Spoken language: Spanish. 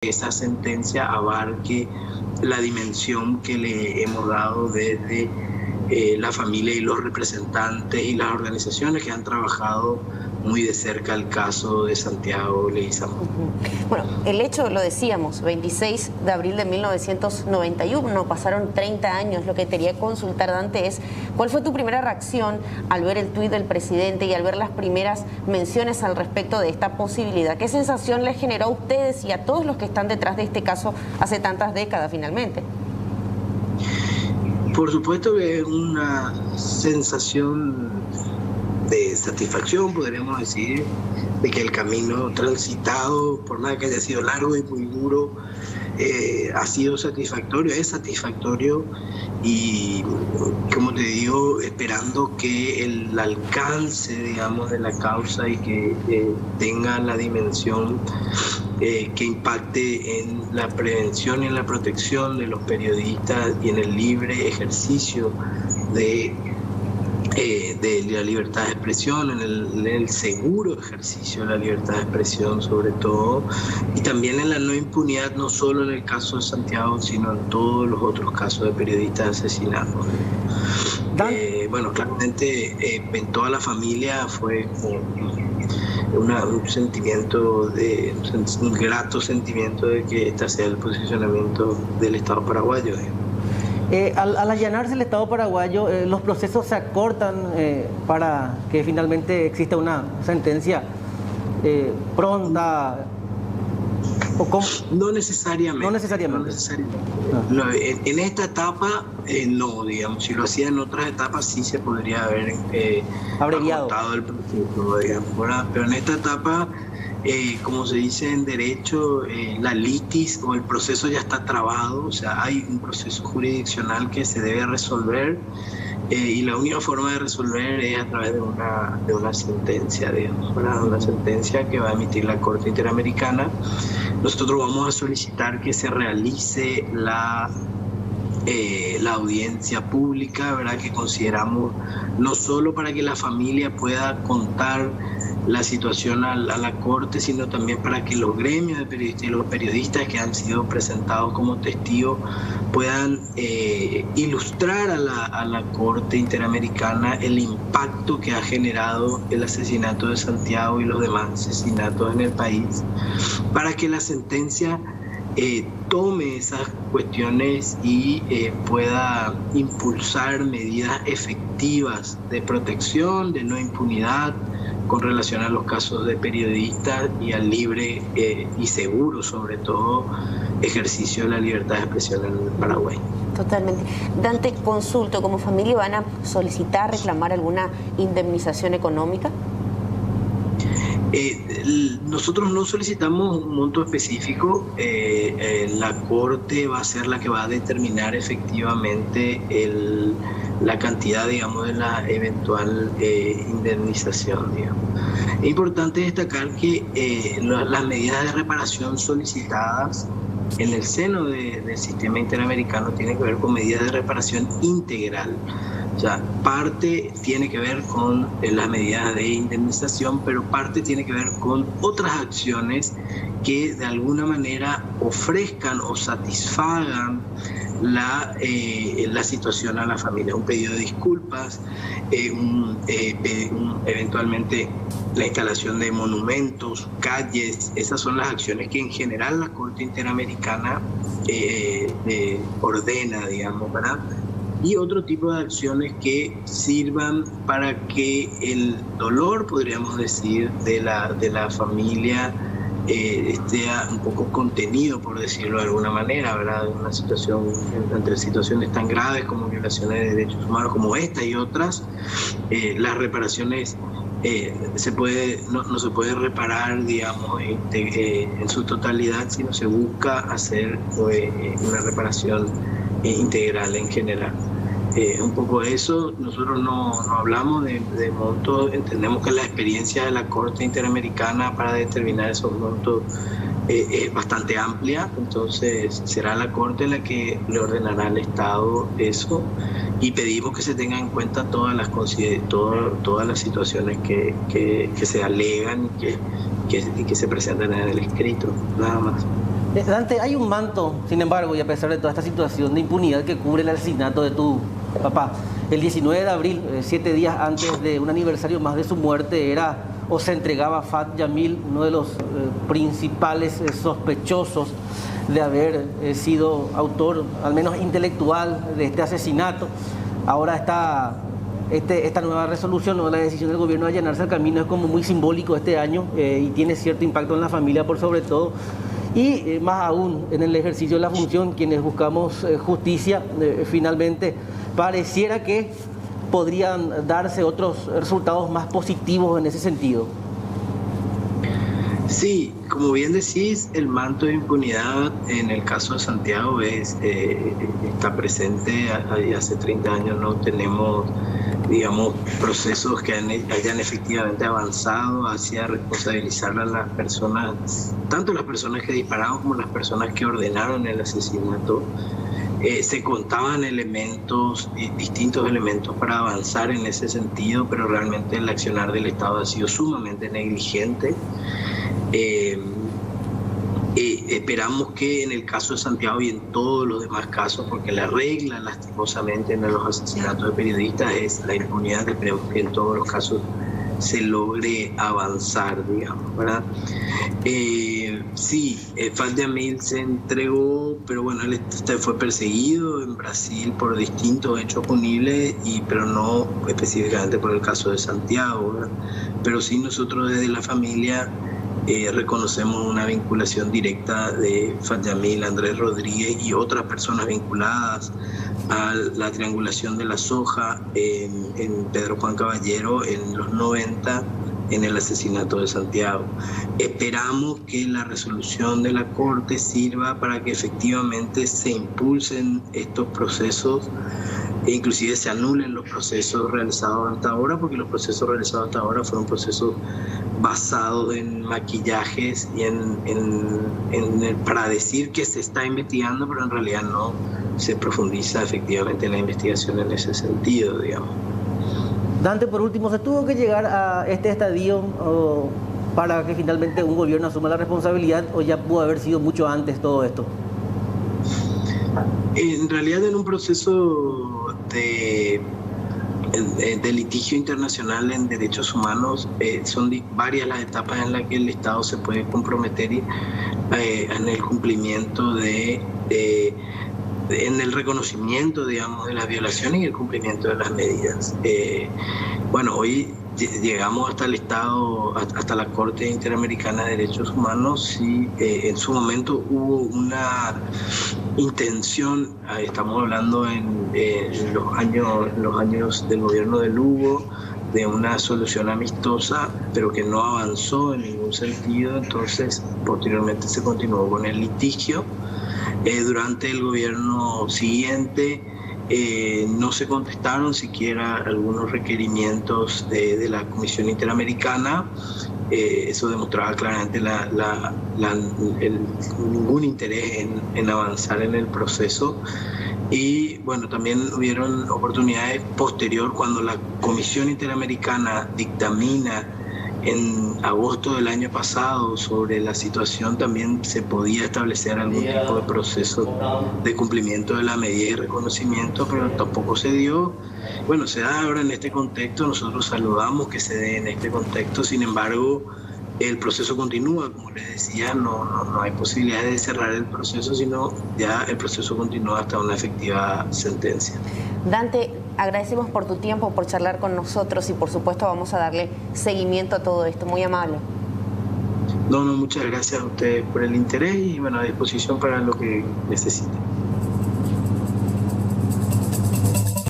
esa sentencia abarque la dimensión que le hemos dado desde la familia y los representantes y las organizaciones que han trabajado muy de cerca el caso de Santiago Leguizamón. Bueno, el hecho, lo decíamos, 26 de abril de 1991, pasaron 30 años. Lo que quería consultar, Dante, es ¿cuál fue tu primera reacción al ver el tuit del presidente y al ver las primeras menciones al respecto de esta posibilidad? ¿Qué sensación les generó a ustedes y a todos los que están detrás de este caso hace tantas décadas finalmente? Por supuesto que es una sensación de satisfacción, podríamos decir, de que el camino transitado, por más que haya sido largo y muy duro, ha sido satisfactorio, es satisfactorio y, como te digo, esperando que el alcance, digamos, de la causa y que tenga la dimensión que impacte en la prevención y en la protección de los periodistas y en el libre ejercicio de la libertad de expresión, en el seguro ejercicio de la libertad de expresión sobre todo, y también en la no impunidad, no solo en el caso de Santiago, sino en todos los otros casos de periodistas asesinados. Bueno, claramente en toda la familia fue un sentimiento, un grato sentimiento de que este sea el posicionamiento del Estado paraguayo. Al allanarse el Estado paraguayo, los procesos se acortan para que finalmente exista una sentencia pronta. No necesariamente. No necesariamente. No. En esta etapa, no, digamos. Si lo hacía en otras etapas, sí se podría haber acortado el proceso, digamos, ¿verdad? Pero en esta etapa, como se dice en derecho, la litis o el proceso ya está trabado, o sea, hay un proceso jurisdiccional que se debe resolver y la única forma de resolver es a través de una sentencia, digamos, una sentencia que va a emitir la Corte Interamericana. Nosotros vamos a solicitar que se realice la audiencia pública, ¿verdad? Que consideramos no solo para que la familia pueda contar la situación a la Corte, sino también para que los gremios de periodistas y los periodistas que han sido presentados como testigos puedan ilustrar a la Corte Interamericana el impacto que ha generado el asesinato de Santiago y los demás asesinatos en el país, para que la sentencia tome esas cuestiones y pueda impulsar medidas efectivas de protección, de no impunidad con relación a los casos de periodistas y al libre y seguro, sobre todo, ejercicio de la libertad de expresión en el Paraguay. Totalmente. Dante, consulto, ¿como familia van a solicitar, reclamar alguna indemnización económica? Nosotros no solicitamos un monto específico. La Corte va a ser la que va a determinar efectivamente la cantidad, digamos, de la eventual indemnización, digamos. Es importante destacar que las medidas de reparación solicitadas en el seno del sistema interamericano tienen que ver con medidas de reparación integral. O sea, parte tiene que ver con las medidas de indemnización, pero parte tiene que ver con otras acciones que de alguna manera ofrezcan o satisfagan la situación a la familia. Un pedido de disculpas, eventualmente la instalación de monumentos, calles. Esas son las acciones que en general la Corte Interamericana ordena, digamos, ¿verdad? Y otro tipo de acciones que sirvan para que el dolor, podríamos decir, de la familia esté un poco contenido, por decirlo de alguna manera, ¿verdad? Una situación, entre situaciones tan graves como violaciones de derechos humanos como esta y otras, las reparaciones no se puede reparar, digamos, en su totalidad, sino se busca hacer una reparación integral en general. Un poco eso, nosotros no hablamos de montos, entendemos que la experiencia de la Corte Interamericana para determinar esos montos es bastante amplia, entonces será la Corte la que le ordenará al Estado eso, y pedimos que se tengan en cuenta todas las situaciones que se alegan y que se presentan en el escrito, nada más. Dante, hay un manto, sin embargo, y a pesar de toda esta situación de impunidad que cubre el asesinato de tu papá. El 19 de abril, 7 días antes de un aniversario más de su muerte, se entregaba Fat Yamil, uno de los principales sospechosos de haber sido autor, al menos intelectual, de este asesinato. Ahora esta nueva resolución, o la decisión del gobierno de allanarse el camino, es como muy simbólico este año y tiene cierto impacto en la familia por sobre todo. Y más aún en el ejercicio de la función, quienes buscamos justicia, finalmente pareciera que podrían darse otros resultados más positivos en ese sentido. Sí, como bien decís, el manto de impunidad en el caso de Santiago está presente. Hace 30 años no tenemos, digamos, procesos que hayan efectivamente avanzado hacia responsabilizar a las personas, tanto las personas que dispararon como las personas que ordenaron el asesinato. Se contaban distintos elementos para avanzar en ese sentido, pero realmente el accionar del Estado ha sido sumamente negligente. Esperamos que en el caso de Santiago y en todos los demás casos, porque la regla lastimosamente en los asesinatos de periodistas es la impunidad, esperemos que en todos los casos se logre avanzar, digamos, ¿verdad? Sí, Fat Yamil se entregó, pero bueno, él fue perseguido en Brasil por distintos hechos punibles, pero no específicamente por el caso de Santiago, ¿verdad? Pero sí nosotros desde la familia reconocemos una vinculación directa de Fat Yamil, Andrés Rodríguez y otras personas vinculadas a la triangulación de la soja en Pedro Juan Caballero en los 90, en el asesinato de Santiago. Esperamos que la resolución de la Corte sirva para que efectivamente se impulsen estos procesos e inclusive se anulen los procesos realizados hasta ahora, porque los procesos realizados hasta ahora fueron procesos basados en maquillajes y para decir que se está investigando, pero en realidad no se profundiza efectivamente la investigación en ese sentido, digamos. Dante, por último, ¿se tuvo que llegar a este estadio para que finalmente un gobierno asuma la responsabilidad, o ya pudo haber sido mucho antes todo esto? En realidad, en un proceso de litigio internacional en derechos humanos, son varias las etapas en las que el Estado se puede comprometer en el cumplimiento en el reconocimiento, digamos, de las violaciones y el cumplimiento de las medidas. Bueno, hoy llegamos hasta el Estado, hasta la Corte Interamericana de Derechos Humanos, y en su momento hubo una intención, estamos hablando en los años del gobierno de Lugo, de una solución amistosa, pero que no avanzó en ningún sentido. Entonces posteriormente se continuó con el litigio. Durante el gobierno siguiente no se contestaron siquiera algunos requerimientos de la Comisión Interamericana. Eso demostraba claramente ningún interés en avanzar en el proceso. Y bueno, también hubieron oportunidades posterior cuando la Comisión Interamericana dictamina en agosto del año pasado sobre la situación. También se podía establecer algún tipo de proceso de cumplimiento de la medida de reconocimiento, pero tampoco se dio. Bueno, se da ahora en este contexto, nosotros saludamos que se dé en este contexto. Sin embargo, el proceso continúa, como les decía, no hay posibilidad de cerrar el proceso, sino ya el proceso continúa hasta una efectiva sentencia. Dante, agradecemos por tu tiempo, por charlar con nosotros, y por supuesto vamos a darle seguimiento a todo esto. Muy amable. No, muchas gracias a ustedes por el interés y bueno, a disposición para lo que necesiten.